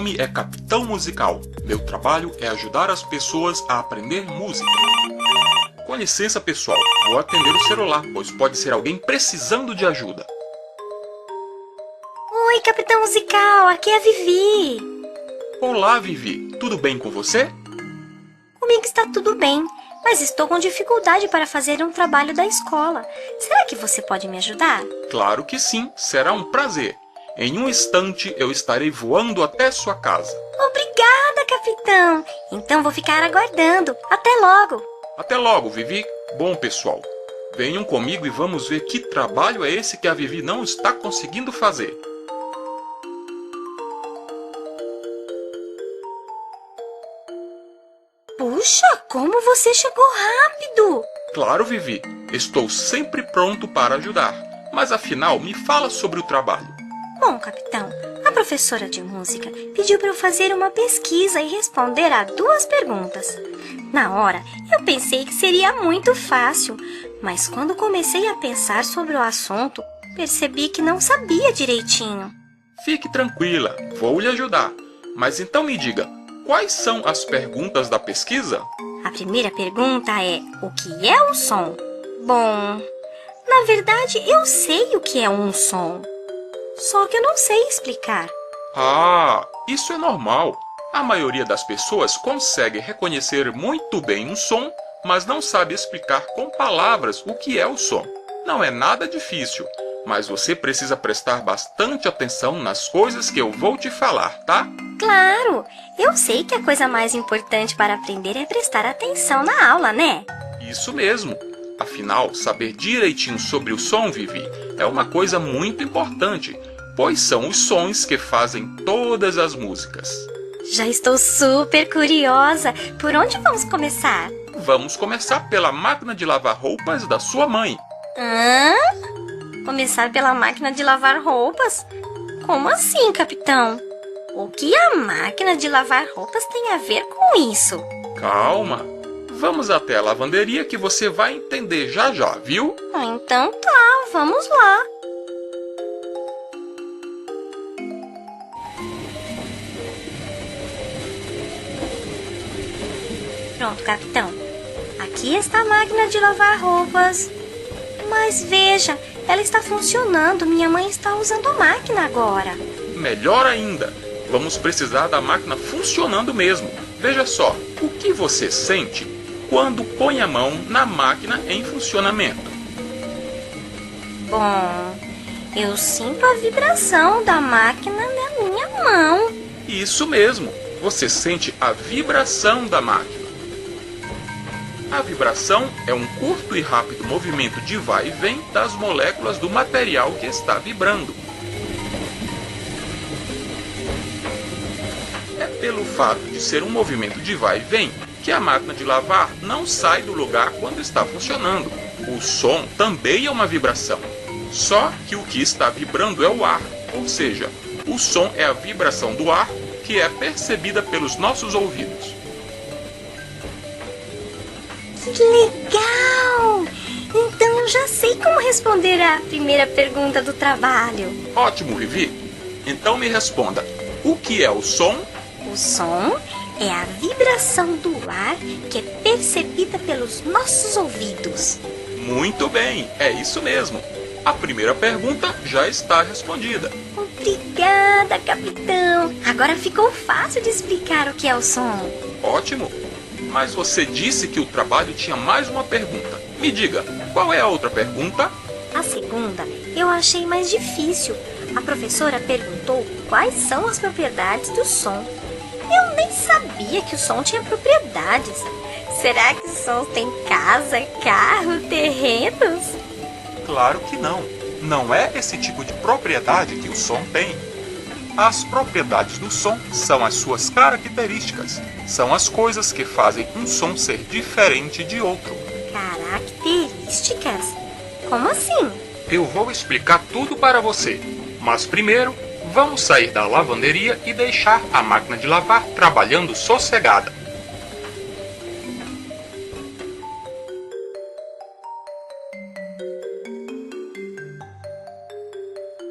nome é Capitão Musical. Meu trabalho é ajudar as pessoas a aprender música. Com licença, pessoal, vou atender o celular, pois pode ser alguém precisando de ajuda. Oi, Capitão Musical, aqui é a Vivi. Olá, Vivi, tudo bem com você? Comigo está tudo bem, mas estou com dificuldade para fazer um trabalho da escola. Será que você pode me ajudar? Claro que sim, será um prazer. Em um instante eu estarei voando até sua casa. Obrigada, capitão. Então vou ficar aguardando. Até logo. Até logo, Vivi. Bom, pessoal, venham comigo e vamos ver que trabalho é esse que a Vivi não está conseguindo fazer. Puxa, como você chegou rápido! Claro, Vivi, estou sempre pronto para ajudar. Mas afinal, me fala sobre o trabalho. Bom, capitão, a professora de música pediu para eu fazer uma pesquisa e responder a 2 perguntas. Na hora, eu pensei que seria muito fácil, mas quando comecei a pensar sobre o assunto, percebi que não sabia direitinho. Fique tranquila, vou lhe ajudar. Mas então me diga, quais são as perguntas da pesquisa? A primeira pergunta é: o que é o som? Bom, na verdade eu sei o que é um som, só que eu não sei explicar. Ah, isso é normal. A maioria das pessoas consegue reconhecer muito bem um som, mas não sabe explicar com palavras o que é o som. Não é nada difícil, mas você precisa prestar bastante atenção nas coisas que eu vou te falar, tá? Claro, eu sei que a coisa mais importante para aprender é prestar atenção na aula, né? Isso mesmo. Afinal, saber direitinho sobre o som, Vivi, é uma coisa muito importante, pois são os sons que fazem todas as músicas. Já estou super curiosa. Por onde vamos começar? Vamos começar pela máquina de lavar roupas da sua mãe. Hã? Começar pela máquina de lavar roupas? Como assim, capitão? O que a máquina de lavar roupas tem a ver com isso? Calma, vamos até a lavanderia que você vai entender já já, viu? Então tá, vamos lá. Pronto, capitão. Aqui está a máquina de lavar roupas. Mas veja, ela está funcionando. Minha mãe está usando a máquina agora. Melhor ainda, vamos precisar da máquina funcionando mesmo. Veja só, o que você sente quando põe a mão na máquina em funcionamento? Bom, eu sinto a vibração da máquina na minha mão. Isso mesmo, você sente a vibração da máquina. A vibração é um curto e rápido movimento de vai e vem das moléculas do material que está vibrando. É pelo fato de ser um movimento de vai e vem que a máquina de lavar não sai do lugar quando está funcionando. O som também é uma vibração, só que o que está vibrando é o ar, ou seja, o som é a vibração do ar que é percebida pelos nossos ouvidos. Que legal! Então eu já sei como responder a primeira pergunta do trabalho. Ótimo, Vivi! Então me responda, o que é o som? O som é a vibração do ar que é percebida pelos nossos ouvidos. Muito bem, é isso mesmo. A primeira pergunta já está respondida. Obrigada, capitão. Agora ficou fácil de explicar o que é o som. Ótimo! Mas você disse que o trabalho tinha mais uma pergunta. Me diga, qual é a outra pergunta? A segunda eu achei mais difícil. A professora perguntou quais são as propriedades do som. Eu nem sabia que o som tinha propriedades. Será que o som tem casa, carro, terrenos? Claro que não. Não é esse tipo de propriedade que o som tem. As propriedades do som são as suas características. São as coisas que fazem um som ser diferente de outro. Características? Como assim? Eu vou explicar tudo para você. Mas primeiro, vamos sair da lavanderia e deixar a máquina de lavar trabalhando sossegada.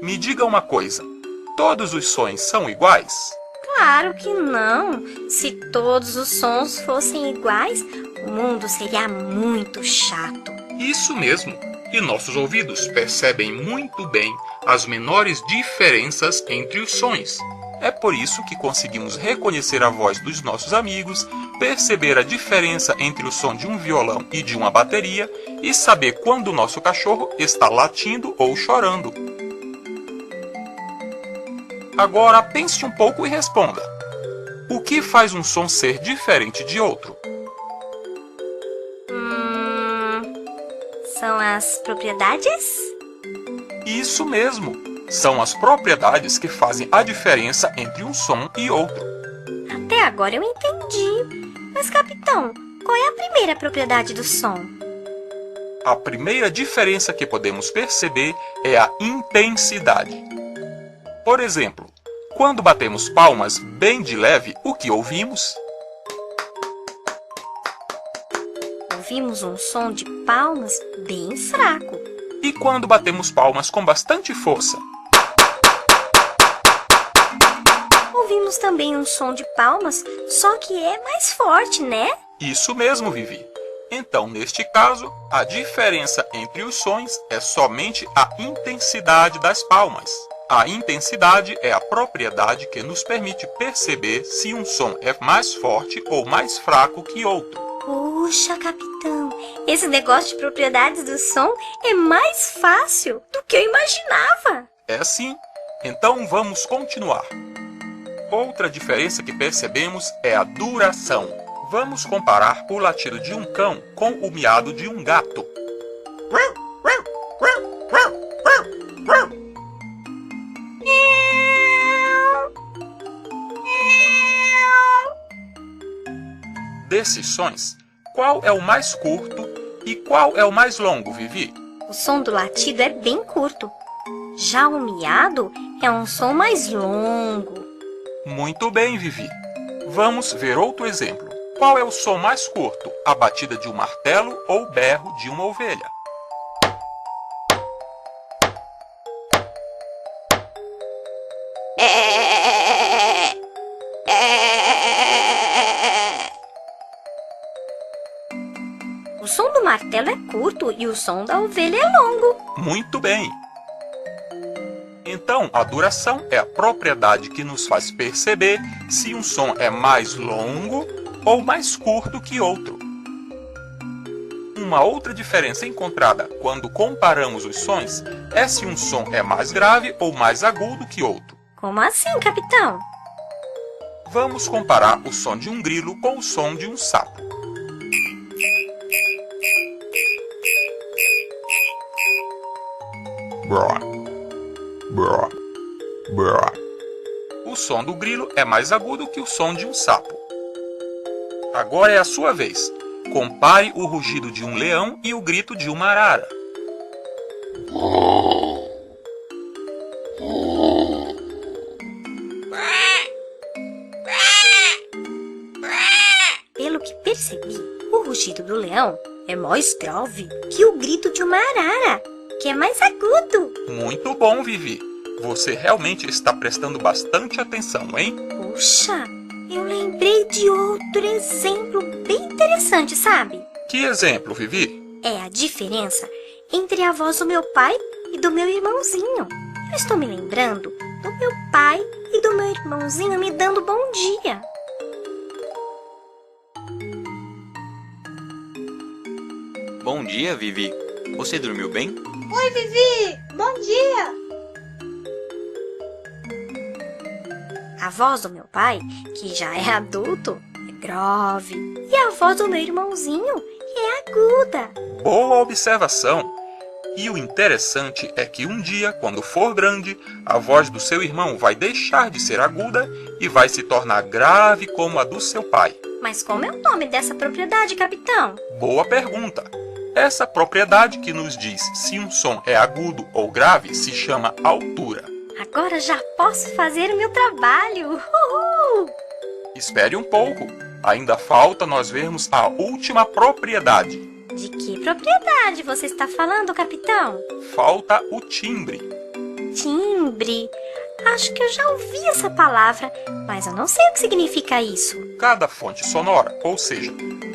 Me diga uma coisa. Todos os sons são iguais? Claro que não! Se todos os sons fossem iguais, o mundo seria muito chato. Isso mesmo. E nossos ouvidos percebem muito bem as menores diferenças entre os sons. É por isso que conseguimos reconhecer a voz dos nossos amigos, perceber a diferença entre o som de um violão e de uma bateria e saber quando o nosso cachorro está latindo ou chorando. Agora pense um pouco e responda. O que faz um som ser diferente de outro? São as propriedades? Isso mesmo! São as propriedades que fazem a diferença entre um som e outro. Até agora eu entendi. Mas, capitão, qual é a primeira propriedade do som? A primeira diferença que podemos perceber é a intensidade. Por exemplo, quando batemos palmas bem de leve, o que ouvimos? Ouvimos um som de palmas bem fraco. E quando batemos palmas com bastante força? Ouvimos também um som de palmas, só que é mais forte, né? Isso mesmo, Vivi. Então, neste caso, a diferença entre os sons é somente a intensidade das palmas. A intensidade é a propriedade que nos permite perceber se um som é mais forte ou mais fraco que outro. Puxa, capitão, esse negócio de propriedades do som é mais fácil do que eu imaginava. É sim. Então vamos continuar. Outra diferença que percebemos é a duração. Vamos comparar o latido de um cão com o miado de um gato. Desses sons, qual é o mais curto e qual é o mais longo, Vivi? O som do latido é bem curto. Já o miado é um som mais longo. Muito bem, Vivi. Vamos ver outro exemplo. Qual é o som mais curto? A batida de um martelo ou o berro de uma ovelha? O som do martelo é curto e o som da ovelha é longo. Muito bem. Então, a duração é a propriedade que nos faz perceber se um som é mais longo ou mais curto que outro. Uma outra diferença encontrada quando comparamos os sons é se um som é mais grave ou mais agudo que outro. Como assim, capitão? Vamos comparar o som de um grilo com o som de um sapo. O som do grilo é mais agudo que o som de um sapo. Agora é a sua vez. Compare o rugido de um leão e o grito de uma arara. Pelo que percebi, o rugido do leão é mais grave que o grito de uma arara, que é mais agudo. Muito bom, Vivi. Você realmente está prestando bastante atenção, hein? Puxa, eu lembrei de outro exemplo bem interessante, sabe? Que exemplo, Vivi? É a diferença entre a voz do meu pai e do meu irmãozinho. Eu estou me lembrando do meu pai e do meu irmãozinho me dando bom dia. Bom dia, Vivi. Você dormiu bem? Oi, Vivi! Bom dia! A voz do meu pai, que já é adulto, é grave. E a voz do meu irmãozinho é aguda. Boa observação! E o interessante é que um dia, quando for grande, a voz do seu irmão vai deixar de ser aguda e vai se tornar grave como a do seu pai. Mas como é o nome dessa propriedade, capitão? Boa pergunta! Essa propriedade que nos diz se um som é agudo ou grave se chama altura. Agora já posso fazer o meu trabalho! Uhul! Espere um pouco, ainda falta nós vermos a última propriedade. De que propriedade você está falando, capitão? Falta o timbre. Timbre. Acho que eu já ouvi essa palavra, mas eu não sei o que significa isso. Cada fonte sonora, ou seja,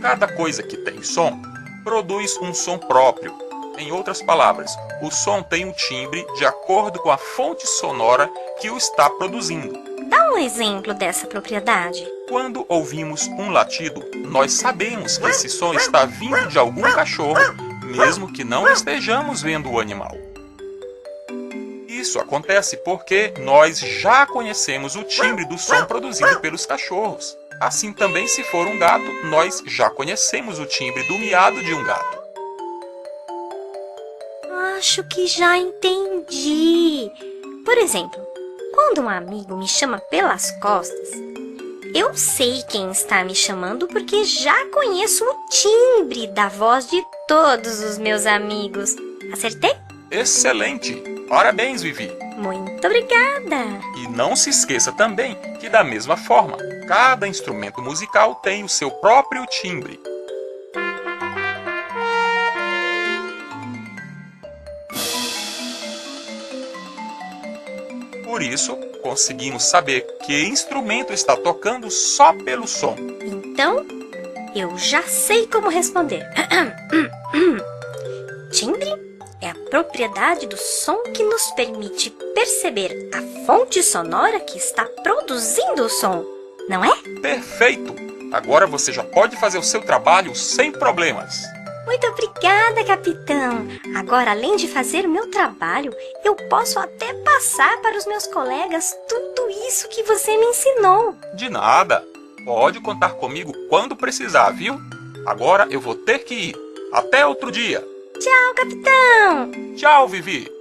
cada coisa que tem som, produz um som próprio. Em outras palavras, o som tem um timbre de acordo com a fonte sonora que o está produzindo. Dá um exemplo dessa propriedade. Quando ouvimos um latido, nós sabemos que esse som está vindo de algum cachorro, mesmo que não estejamos vendo o animal. Isso acontece porque nós já conhecemos o timbre do som produzido pelos cachorros. Assim também, se for um gato, nós já conhecemos o timbre do miado de um gato. Acho que já entendi. Por exemplo, quando um amigo me chama pelas costas, eu sei quem está me chamando porque já conheço o timbre da voz de todos os meus amigos. Acertei? Excelente! Parabéns, Vivi! Muito obrigada! E não se esqueça também que, da mesma forma, cada instrumento musical tem o seu próprio timbre. Por isso, conseguimos saber que instrumento está tocando só pelo som. Então, eu já sei como responder. Timbre é a propriedade do som que nos permite perceber a fonte sonora que está produzindo o som, não é? Perfeito! Agora você já pode fazer o seu trabalho sem problemas. Muito obrigada, capitão! Agora, além de fazer o meu trabalho, eu posso até passar para os meus colegas tudo isso que você me ensinou. De nada! Pode contar comigo quando precisar, viu? Agora eu vou ter que ir. Até outro dia! Tchau, capitão! Tchau, Vivi!